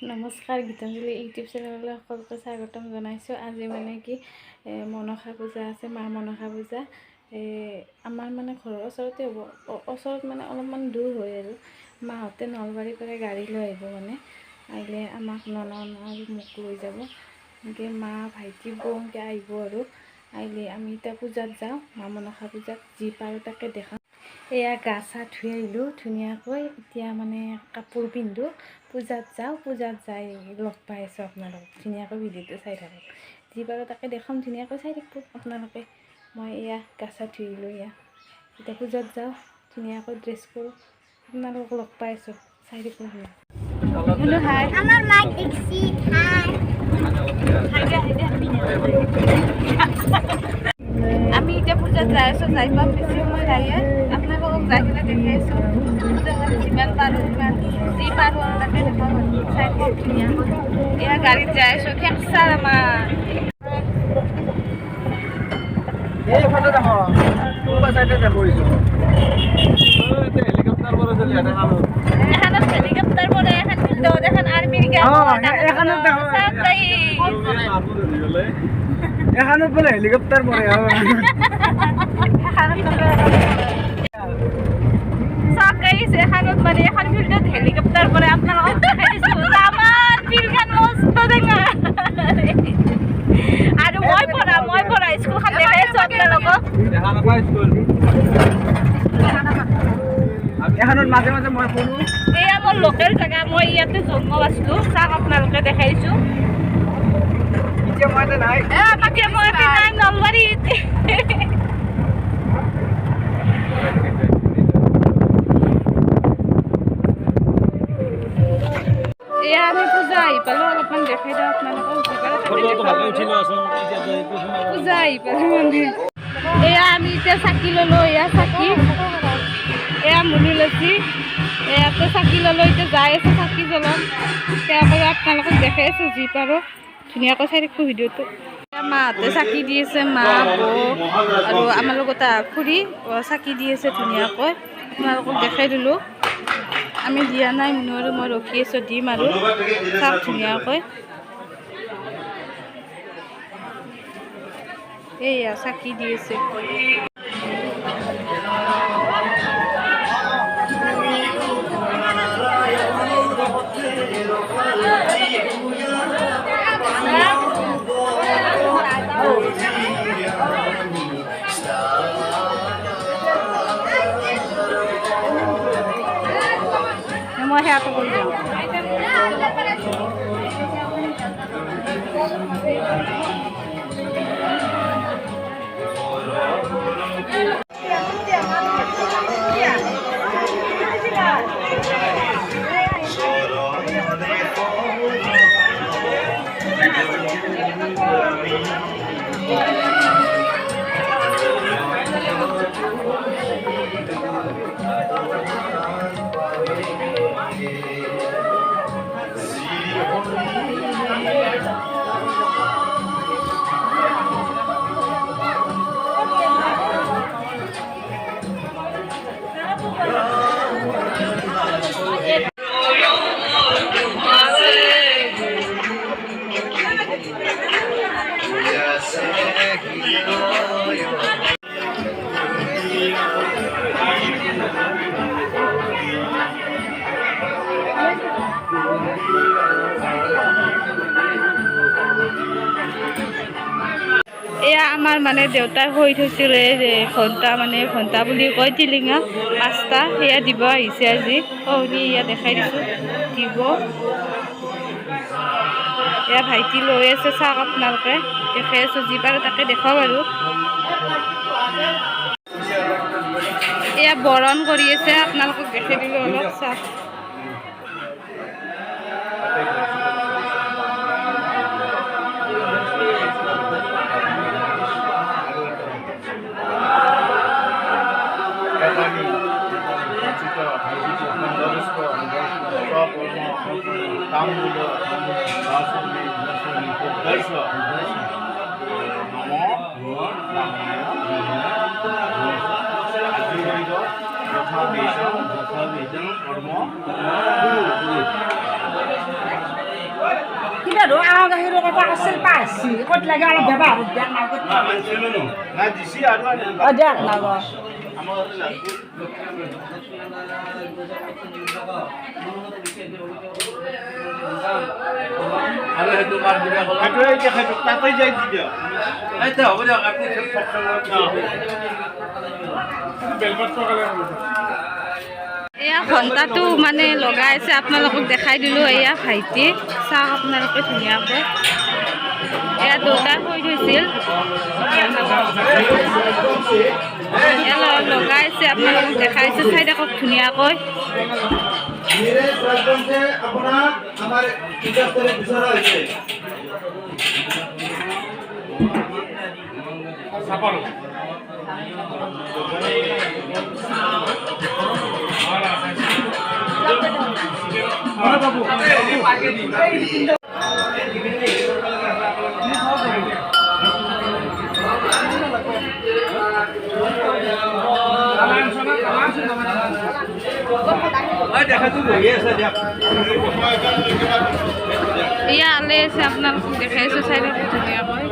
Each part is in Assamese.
নমস্কাৰ, গীতাঞ্জলি ইউটিউব চেনেললৈ সকলোকে স্বাগতম জনাইছোঁ। আজি মানে কি মনসা পূজা আছে, মা মনসা পূজা। আমাৰ মানে ঘৰৰ ওচৰতে হ'ব, ওচৰত মানে অলপমান দূৰ হয় আৰু মাহঁতে নলবাৰীৰ পৰা গাড়ী লৈ আহিব, মানে আহিলে আমাক ননন আৰু মোক লৈ যাব। এনেকৈ মা ভাইটি বৌ এনেকৈ আহিব আৰু আহিলে আমি এতিয়া পূজাত যাওঁ। মা মনসা পূজাত যি পাৰোঁ তাকে দেখাওঁ। এয়া গা চা ধুই আহিলোঁ ধুনীয়াকৈ, এতিয়া মানে কাপোৰ পিন্ধোঁ, পূজাত যাওঁ। পূজাত যাই লগ পাই আছোঁ আপোনালোকক। ধুনীয়াকৈ ভিডিঅ'টো চাই থাকক, যি পাৰোঁ তাকে দেখাম, ধুনীয়াকৈ চাই থাকিব আপোনালোকে। মই এয়া গা চা ধুই আহিলোঁ, এতিয়া পূজাত যাওঁ, ধুনীয়াকৈ ড্ৰেছ কৰোঁ, আপোনালোকক লগ পাই আছোঁ, চাই থাকিব। আমি এতিয়া পূজাত যাই আছোঁ, যাই পাম বেছি সময় লাগে। আপোনালোকক যাই কিনে দেখি আছোঁ, যিমান পাৰোঁ সিমান, যি পাৰোঁ আৰু তাকে দেখাম, চাই খুব ধুনীয়াকৈ। এয়া গাড়ীত যাই আছোঁ, খেকচাৰ আমাৰ হেলিকপ্টাৰ পৰে, এখন ফিল্ডত এখন আৰ্মিৰ এখানত বোলে হেলিকপ্টাৰ পৰে এখানত মানে এখন ফিল্ডত হেলিকপ্টাৰ পৰে। আপোনালোকক দেখাইছোঁ, আমাৰ ফিল্ডখন মস্ত ডাঙৰ। আৰু মই পঢ়া স্কুলখন দেখাই আছোঁ আপোনালোকক। এখানত মাজে মাজে মই পঢ়ো। এয়া মোৰ লোকেল জেগা, মই ইয়াতে জন্ম পাইছিলোঁ, চাওক আপোনালোকে দেখাইছোঁ। এতিয়া মই নাই, নলবাৰীত। এয়া আমি পূজা আহি পালোঁ, অলপমান দেখাই দিওঁ আপোনালোকক। পূজা আহি পালোঁ মন্দিৰ। এয়া আমি এতিয়া চাকি ল'লোঁ, এয়া চাকি, এয়া মুনি লৈছি, ইয়াতে চাকি ল'লোঁ, এতিয়া যাই আছোঁ চাকি জ্বলাম। সেয়া আপোনালোকক দেখাই আছোঁ, যি পাৰোঁ ধুনীয়াকৈ চাই থাকিব ভিডিঅ'টো। মাহঁতে চাকি দি আছে, মা বৌ আৰু আমাৰ লগত খুৰী চাকি দি আছে ধুনীয়াকৈ, আপোনালোকক দেখাই দিলোঁ। আমি দিয়া নাই, মুনু আৰু মই ৰখি আছোঁ, দিম আৰু চাওক ধুনীয়াকৈ। এইয়া চাকি দি আছে। মই সেয়াটো কৰি যাওঁ। এয়া আমাৰ মানে দেউতাই হৈ থৈছিলে যে ঘণ্টা বুলি কয়, টিলিঙা 5টা, সেয়া দিব আহিছে আজি। এয়া দেখাই দিছোঁ, দিব। এয়া ভাইটি লৈ আছে, চাওক আপোনালোকে, দেখাই আছোঁ, যি পাৰোঁ তাকে দেখাওঁ আৰু। এয়া বৰণ কৰি আছে, আপোনালোকক দেখাই দিলোঁ অলপ, চাওক। কিবা ধৰ আও গাখীৰৰ কথা আছিল পাইছি ক'ত লাগে অলপ বেবা হ'ব দিয়ক নাও ক'ত দিয়ক নাও আৰু সেইটো মাৰ দিবা ক'লা সেইটোৱে এতিয়া সেইটো তাতেই যাই দি দিয়ক এতিয়া হ'ব দিয়ক আপুনি এয়া ঘণ্টাটো মানে লগাইছে আপোনালোকক দেখাই দিলোঁ এয়া ভাইটি চাওক আপোনালোকে ধুনীয়াকৈ এয়া দেউতাই থৈ থৈছিল এয়া লগাইছে আপোনালোকক দেখাইছে চাই থাকক ধুনীয়াকৈ আপোনাক আমাৰ ইণ্ডাষ্ট্ৰীত বিচৰা হৈছে দেখাতো বহি আছে দিয়ক এয়া আলে আছে আপোনালোকক দেখাইছোঁ চাই থাকক ধুনীয়াকৈ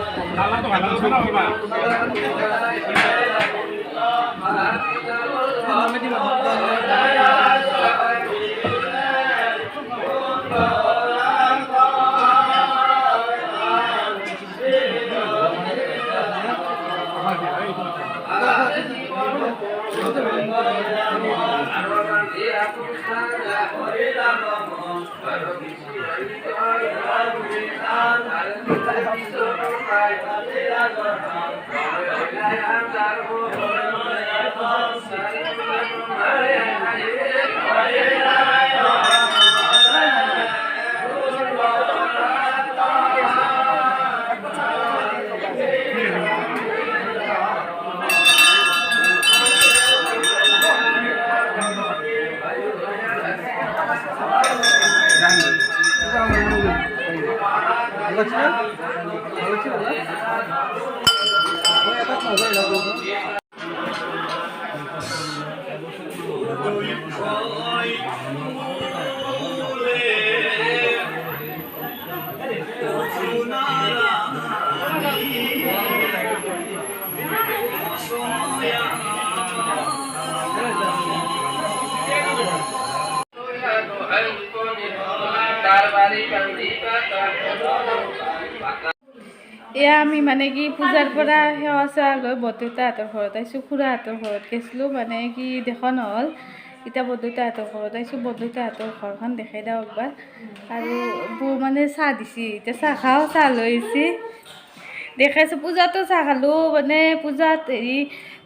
এয়া আমি মানে কি পূজাৰ পৰা সেৱা চেৱা লৈ বৰদেউতাহঁতৰ ঘৰত আহিছোঁ খুৰাহঁতৰ ঘৰত গৈছিলোঁ মানে কি দেখা নহ'ল এতিয়া বৰদেউতাহঁতৰ ঘৰত আহিছোঁ বৰদেউতাহঁতৰ ঘৰখন দেখাই দিওঁ একবাৰ আৰু বৌ মানে চাহ দিছে এতিয়া চাহ খাওঁ চাহ লৈ আহিছে দেখাইছোঁ পূজাতো চাহ খালোঁ মানে পূজাত হেৰি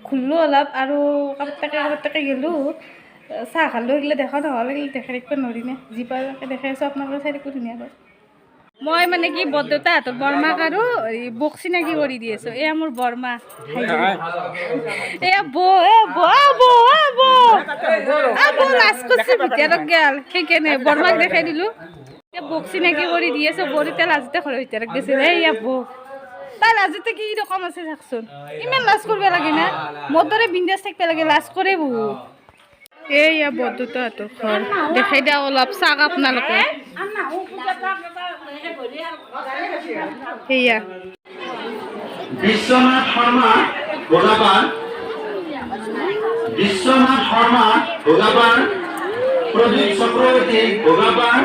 ঘূৰিলোঁ অলপ আৰু কাবাৰ তাকে গ'লোঁ চাহ খালোঁ এইগিলা দেখা নহ'ল এইগিলা দেখাই ৰাখিব নোৱাৰি নে যি পাৰোঁ দেখাইছোঁ আপোনালোকে চাই থাকিব ধুনীয়াকৈ মই মানে কি বৰদেউতাহঁতৰ বৰমাক আৰু বৌক চিনাকি কৰি দি আছোঁ এয়া মোৰ বৰমা এয়া বৌ লাজ কৰিছে ভিতৰত গেল সেইকাৰণে বৰমাক দেখাই দিলোঁ এতিয়া বৌক চিনাকি কৰি দি আছোঁ বৌৰ এতিয়া লাজতে ঘৰৰ ভিতৰত গৈছে এয়া বৌ তাই লাজতে কি ৰকম আছে চাওকচোন ইমান লাজ কৰিব লাগে না মোৰ দৰে বিন্দাছ থাকিব লাগে লাজ কৰে বহুত এইয়া বৰদেউতাহঁতৰ ঘৰ দেখাই দিয়া অলপ চাওক আপোনালোকে সেয়া বিশ্বনাথ শৰ্মা ভোগাবাৰ প্ৰদীপ চক্ৰৱৰ্তী ভোগাবাৰ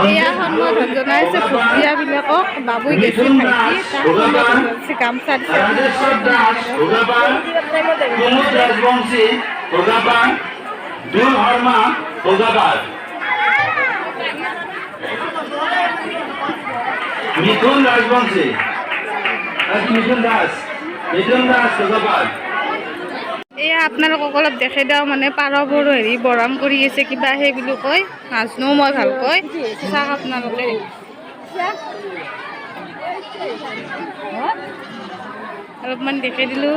এয়া সন্মাধন জনাইছে ভূতীয়াবিলাকক বাবুই গেছি ভাইটি তাক সন্মাধন জনাইছে গামচা দিছে ৰাজেশ্বৰ দাস ভোগাবাৰ কুমুদ ৰাজবংশী ভোগাবাৰ দুল শৰ্মা ভোগাবাৰ মিথুন ৰাজবংশী মিথুন দাস ভোগাবাৰ এয়া আপোনালোকক অলপ দেখাই দিওঁ মানে পাৰবোৰ হেৰি বৰাম কৰি আছে কিবা সেই বুলি কয় নাজনো মই ভালকৈ চাওক আপোনালোকে অলপমান দেখাই দিলোঁ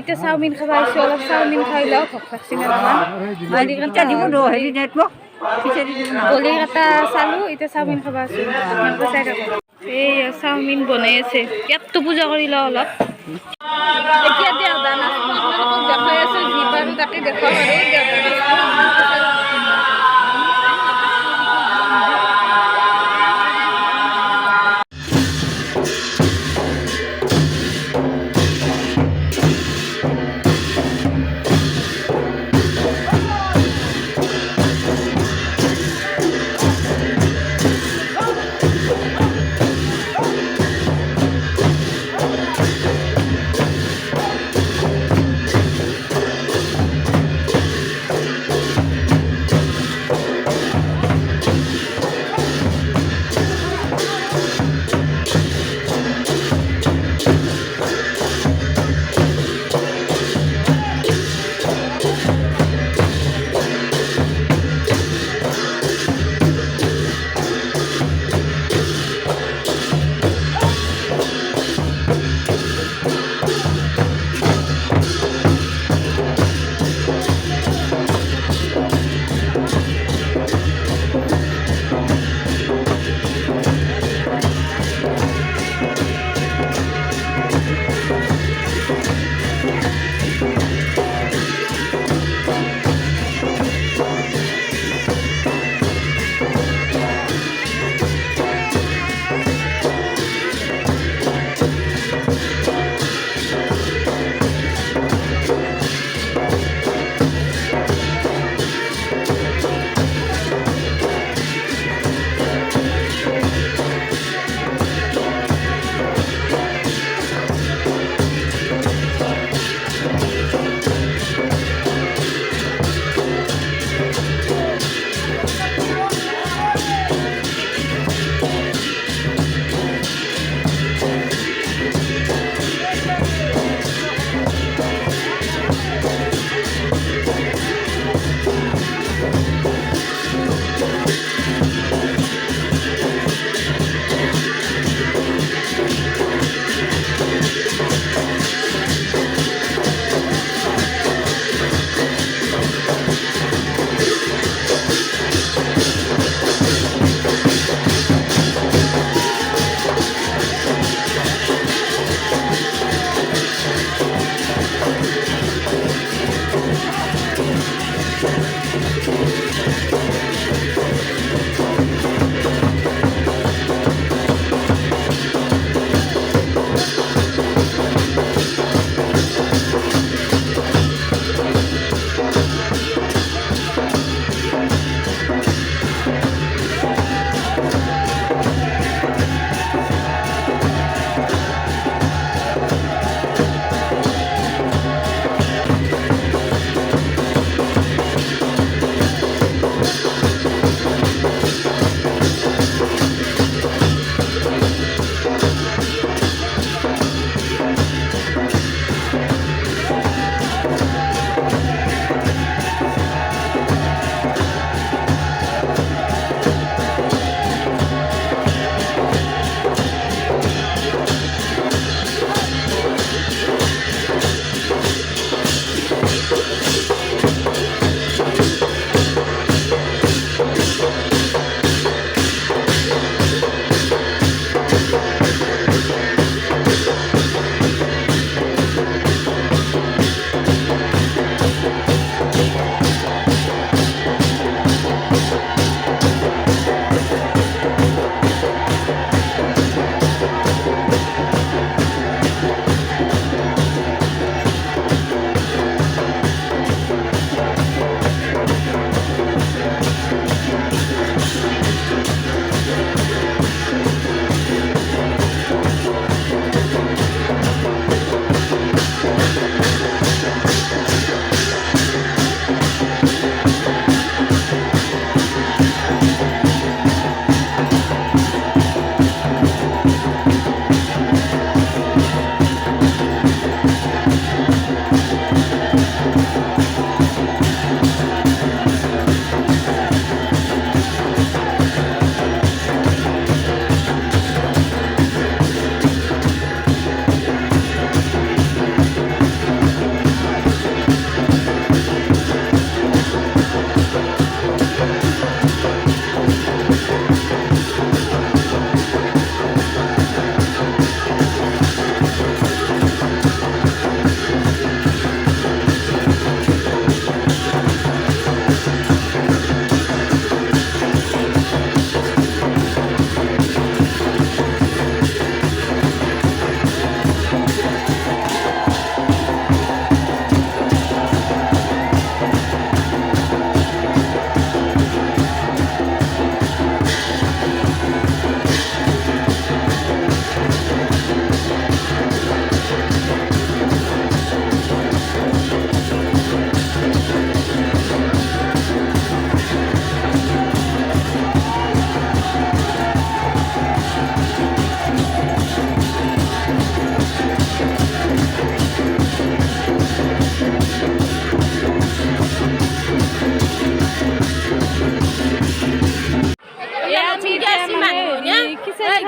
এতিয়া চাওমিন খাব আহিছোঁ অলপ চাওমিন খাই লওঁ ভোক লাগছি না অলপমান বলি কাটা বলি কাটা চালোঁ এতিয়া চাওমিন খাব আছোঁ আপোনালোকে চাই থাকক এই চাওমিন বনাই আছে পেটটো পূজা কৰি লওঁ অলপ এতিয়া দেওদা নাচটো আপোনালোকক দেখাই আছোঁ যি পাৰোঁ তাকে দেখাওঁ আৰু দেওদা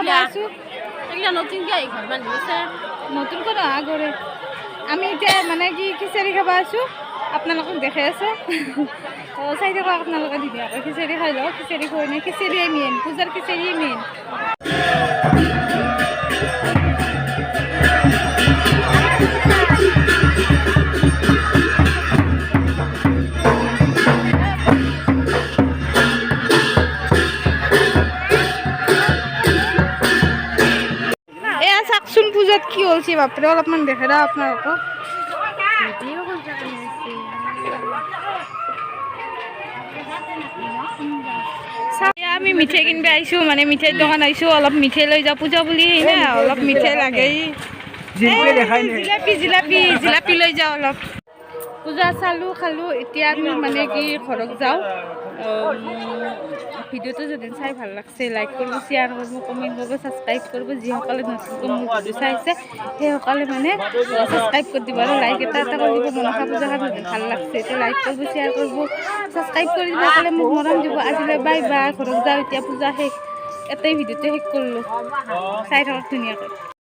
খাব আছোঁ এইগিলা নতুনকৈ আহি ঘৰ বান্ধি আছে নতুনকৈ নহয় আগৰে আমি এতিয়া মানে কি খিচাৰি খাব আছোঁ আপোনালোকক দেখাই আছে চাই থাকক আপোনালোকে ধুনীয়াকৈ খিচাৰি খাই লওক খিচাৰি খোৱা নাই খিচাৰিয়ে মেইন পূজাৰ খিচাৰিয়ে মেইন এয়া চাওকচোন পূজাত কি হৈছে বাপৰে অলপমান দেখাই দিওঁ আপোনালোকক আমি মিঠাই কিনিব আহিছোঁ মানে মিঠাইৰ দোকান আহিছোঁ অলপ মিঠাই লৈ যাওঁ পূজা বুলি না অলপ মিঠাই লাগে জিলাপি জিলাপি জিলাপি লৈ যাওঁ অলপ পূজা চালোঁ খালোঁ এতিয়া আমি মানে কি ঘৰত যাওঁ ভিডিঅ'টো যদি চাই ভাল লাগছে লাইক কৰিব শ্বেয়াৰ কৰিব কমেণ্ট কৰিব ছাবস্ক্ৰাইব কৰিব যিসকলে নতুনকৈ মোৰ ভিডিঅ' চাইছে সেইসকলে মানে ছাবস্ক্ৰাইব কৰি দিব আৰু লাইক এটা কৰি দিব মনসা পূজাখন যদি ভাল লাগছে এতিয়া লাইক কৰিব শ্বেয়াৰ কৰিব ছাবস্ক্ৰাইব কৰি দিব সকলে মোক মৰম দিব আজিলৈ বাই বাই ঘৰত যাওঁ এতিয়া পূজা শেষ এটাই ভিডিঅ'টো শেষ কৰিলোঁ চাই থাকক ধুনীয়াকৈ